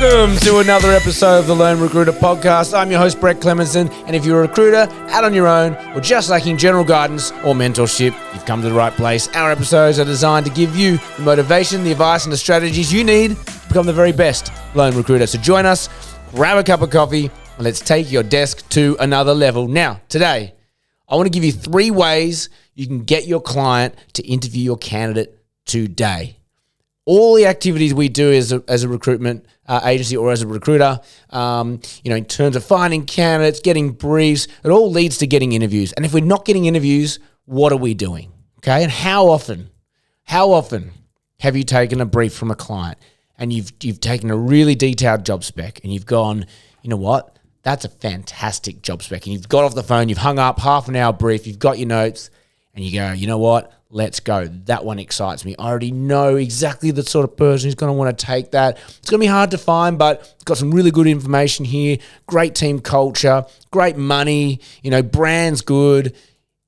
Welcome to another episode of the Lone Recruiter Podcast. I'm your host, Brett Clemenson, and if you're a recruiter, out on your own, or just lacking general guidance or mentorship, you've come to the right place. Our episodes are designed to give you the motivation, the advice, and the strategies you need to become the very best lone recruiter. So join us, grab a cup of coffee, and let's take your desk to another level. Now, today, I want to give you 3 ways you can get your client to interview your candidate today. All the activities we do as a recruitment agency or as a recruiter, in terms of finding candidates, getting briefs, it all leads to getting interviews. And if we're not getting interviews, what are we doing? Okay, and how often have you taken a brief from a client and you've taken a really detailed job spec and you've gone, you know what, that's a fantastic job spec, and you've got off the phone, you've hung up, half an hour brief, you've got your notes, and you go, you know what? Let's go. That one excites me. I already know exactly the sort of person who's going to want to take that. It's going to be hard to find, but it's got some really good information here. Great team culture, great money, brand's good.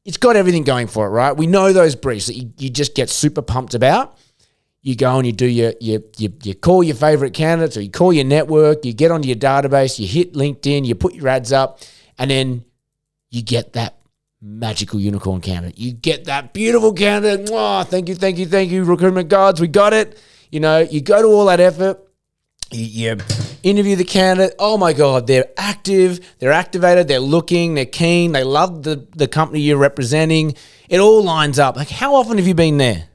It's got everything going for it, right? We know those briefs that you just get super pumped about. You go and you do you call your favorite candidates, or you call your network, you get onto your database, you hit LinkedIn, you put your ads up, and then you get that magical unicorn candidate. You get that beautiful candidate. Oh, thank you, recruitment gods. We got it. You go to all that effort. You interview the candidate. Oh my God, they're active, they're activated, they're looking, they're keen, they love the company you're representing. It all lines up. Like, how often have you been there?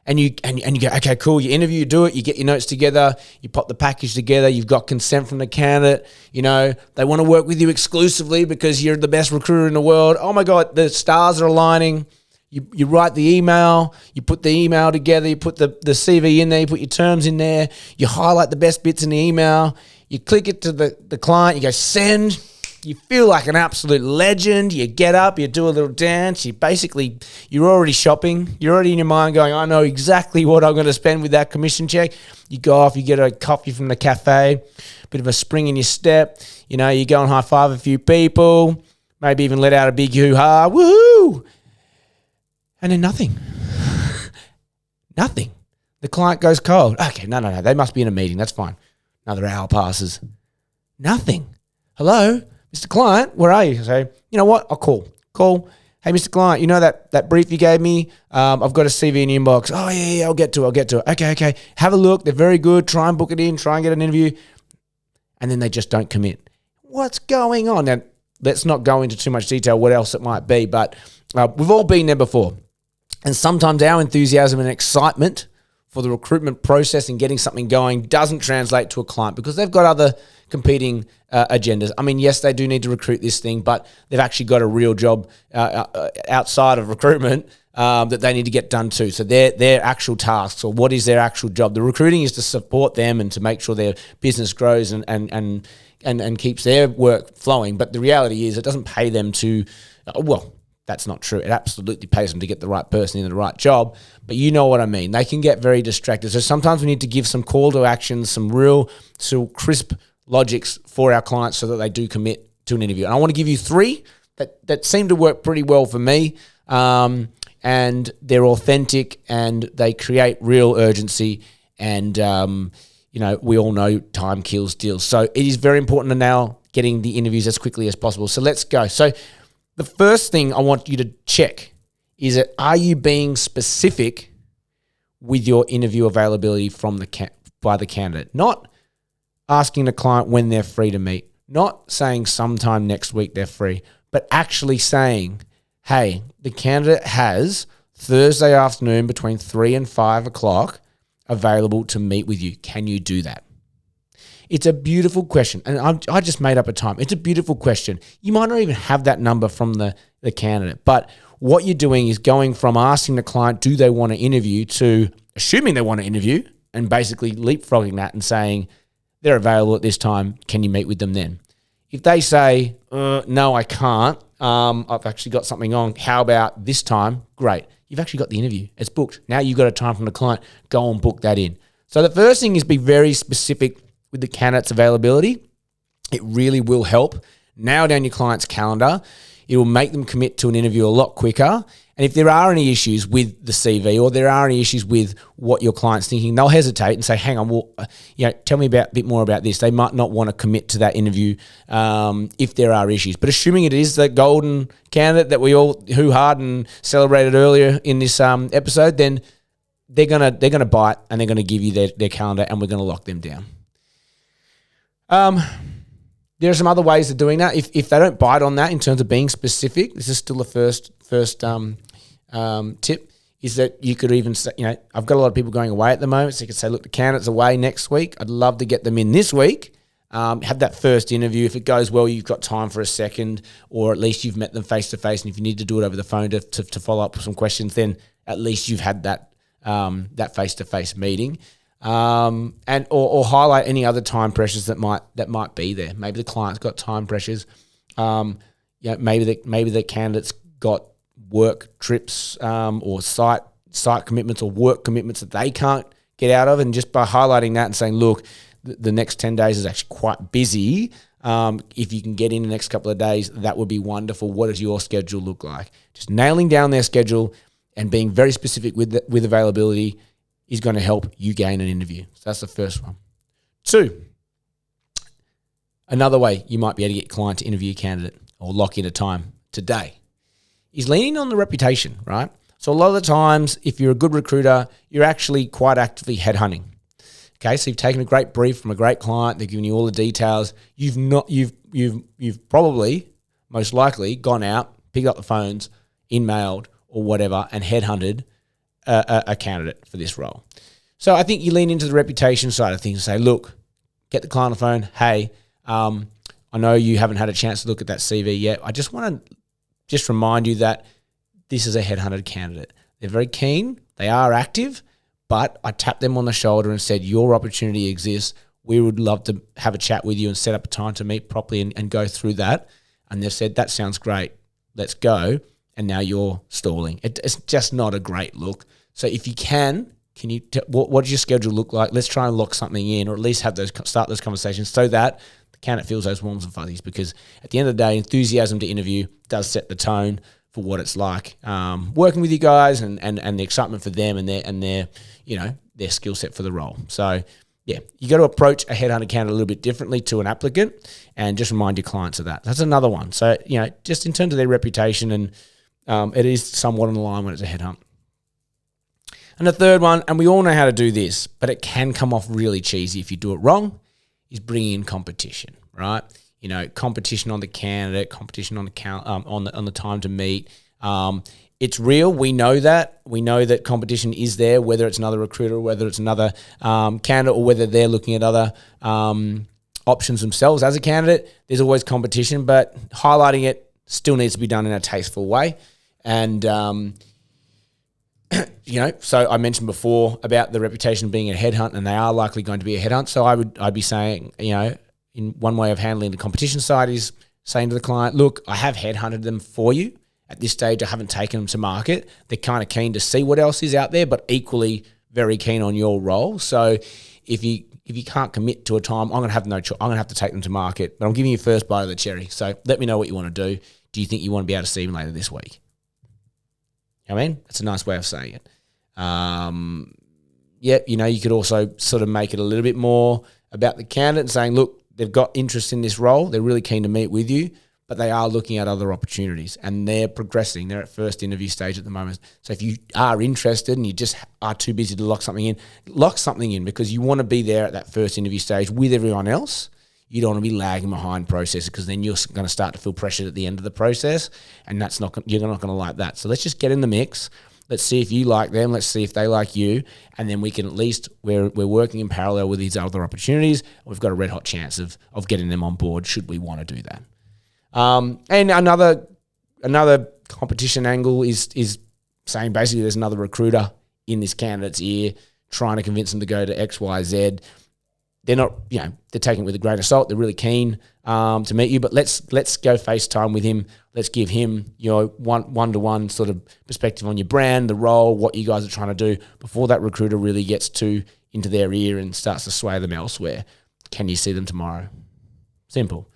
And you go, okay, cool. You interview, you do it, you get your notes together, you pop the package together, you've got consent from the candidate, they want to work with you exclusively because you're the best recruiter in the world. Oh my God, the stars are aligning. You write the email, you put the email together, you put the CV in there, you put your terms in there, you highlight the best bits in the email, you click it to the client, you go send. You feel like an absolute legend. You get up, you do a little dance. You're already shopping. You're already in your mind going, I know exactly what I'm going to spend with that commission check. You go off, you get a coffee from the cafe, bit of a spring in your step. You go and high five a few people, maybe even let out a big hoo-ha, woohoo! And then nothing. Nothing. The client goes cold. Okay, no. They must be in a meeting. That's fine. Another hour passes. Nothing. Hello? Mr. Client, where are you? So, you know what? I'll call. Hey, Mr. Client, that brief you gave me? I've got a CV in the inbox. Oh, yeah, I'll get to it. Okay. Have a look. They're very good. Try and book it in. Try and get an interview. And then they just don't commit. What's going on? Now, let's not go into too much detail what else it might be, but we've all been there before. And sometimes our enthusiasm and excitement for the recruitment process and getting something going doesn't translate to a client because they've got other competing agendas. I mean, yes, they do need to recruit this thing, but they've actually got a real job outside of recruitment that they need to get done too. So their actual tasks, or what is their actual job? The recruiting is to support them and to make sure their business grows and keeps their work flowing. But the reality is it doesn't pay them to, that's not true. It absolutely pays them to get the right person in the right job. But you know what I mean. They can get very distracted. So sometimes we need to give some call to action, some real crisp logics for our clients so that they do commit to an interview. And I want to give you 3 that seem to work pretty well for me. And they're authentic and they create real urgency. And, we all know time kills deals. So it is very important to now getting the interviews as quickly as possible. So let's go. So the first thing I want you to check is that are you being specific with your interview availability by the candidate? Not asking the client when they're free to meet, not saying sometime next week they're free, but actually saying, hey, the candidate has Thursday afternoon between 3 and 5 o'clock available to meet with you. Can you do that? It's a beautiful question. And I just made up a time. It's a beautiful question. You might not even have that number from the candidate, but what you're doing is going from asking the client, do they want to interview, to assuming they want to interview and basically leapfrogging that and saying, they're available at this time. Can you meet with them then? If they say, no, I can't. I've actually got something on. How about this time? Great. You've actually got the interview. It's booked. Now you've got a time from the client. Go and book that in. So the first thing is be very specific with the candidate's availability. It really will help. Nail down your client's calendar. It will make them commit to an interview a lot quicker. And if there are any issues with the CV or there are any issues with what your client's thinking, they'll hesitate and say, hang on, well, tell me a bit more about this. They might not want to commit to that interview if there are issues. But assuming it is the golden candidate that we all hoo-ha'd and celebrated earlier in this episode, then they're gonna bite and they're gonna give you their calendar and we're gonna lock them down. There are some other ways of doing that. If they don't bite on that in terms of being specific, this is still the first tip, is that you could even say, I've got a lot of people going away at the moment, so you could say, look, the candidate's away next week. I'd love to get them in this week. Have that first interview. If it goes well, you've got time for a second, or at least you've met them face to face. And if you need to do it over the phone to follow up with some questions, then at least you've had that face to face meeting. And or highlight any other time pressures that might be there. Maybe the client's got time pressures. Maybe the candidate's got work trips or site commitments or work commitments that they can't get out of. And just by highlighting that and saying, look, the next 10 days is actually quite busy. If you can get in the next couple of days, that would be wonderful. What does your schedule look like? Just nailing down their schedule and being very specific with availability is going to help you gain an interview. So that's the first one. 2, another way you might be able to get a client to interview a candidate or lock in a time today is leaning on the reputation, right? So a lot of the times, if you're a good recruiter, you're actually quite actively headhunting. Okay, so you've taken a great brief from a great client. They're giving you all the details. You've probably, most likely, gone out, picked up the phones, emailed or whatever, and headhunted a candidate for this role. So I think you lean into the reputation side of things and say, look, get the client on the phone. Hey, I know you haven't had a chance to look at that CV yet. I just want to remind you that this is a headhunted candidate. They're very keen. They are active, but I tapped them on the shoulder and said, your opportunity exists. We would love to have a chat with you and set up a time to meet properly and go through that. And they've said, that sounds great. Let's go. And now you're stalling. It's just not a great look. So if you can you what does your schedule look like? Let's try and lock something in, or at least start those conversations so that the candidate feels those warms and fuzzies. Because at the end of the day, enthusiasm to interview does set the tone for what it's like working with you guys and the excitement for them and their skill set for the role. So yeah, you got to approach a headhunter candidate a little bit differently to an applicant, and just remind your clients of that. That's another one. So just in terms of their reputation, and it is somewhat on the line when it's a headhunt. And the third one, and we all know how to do this, but it can come off really cheesy if you do it wrong, is bringing in competition, right? Competition on the candidate, competition on the time to meet. It's real. We know that. We know that competition is there, whether it's another recruiter, or whether it's another candidate, or whether they're looking at other options themselves as a candidate. There's always competition, but highlighting it still needs to be done in a tasteful way. And so I mentioned before about the reputation being a headhunt, and they are likely going to be a headhunt. So I'd be saying, in one way of handling the competition side is saying to the client, look, I have headhunted them for you. At this stage, I haven't taken them to market. They're kind of keen to see what else is out there, but equally very keen on your role. So if you can't commit to a time, I'm going to have no choice. I'm going to have to take them to market, but I'm giving you first bite of the cherry. So let me know what you want to do. Do you think you want to be able to see them later this week? That's a nice way of saying it. You could also sort of make it a little bit more about the candidate and saying, look, they've got interest in this role. They're really keen to meet with you, but they are looking at other opportunities and they're progressing. They're at first interview stage at the moment. So if you are interested and you just are too busy to lock something in because you want to be there at that first interview stage with everyone else. You don't want to be lagging behind processes, because then you're going to start to feel pressured at the end of the process, and you're not going to like that. So let's just get in the mix. Let's see if you like them. Let's see if they like you, and then we can at least we're working in parallel with these other opportunities. We've got a red hot chance of getting them on board should we want to do that. And another competition angle is saying basically there's another recruiter in this candidate's ear trying to convince them to go to X, Y, Z. They're not, they're taking it with a grain of salt. They're really keen to meet you, but let's go FaceTime with him. Let's give him, one-to-one sort of perspective on your brand, the role, what you guys are trying to do before that recruiter really gets into their ear and starts to sway them elsewhere. Can you see them tomorrow? Simple.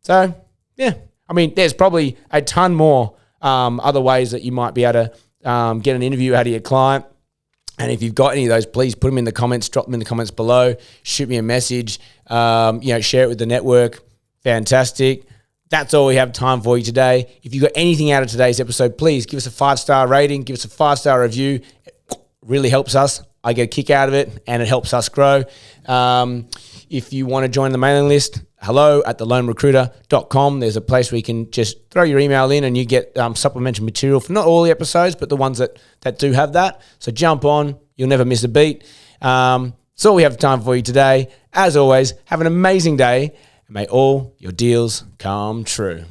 So, yeah, I mean, there's probably a ton more other ways that you might be able to get an interview out of your client. And if you've got any of those, please put them in the comments, drop them in the comments below, shoot me a message, share it with the network. Fantastic. That's all we have time for you today. If you got anything out of today's episode, please give us a 5-star rating, give us a 5-star review. It really helps us. I get a kick out of it, and it helps us grow. If you want to join the mailing list, hello@thelonerecruiter.com. There's a place where you can just throw your email in and you get supplementary material for not all the episodes, but the ones that do have that. So jump on. You'll never miss a beat. That's all we have time for you today. As always, have an amazing day, and may all your deals come true.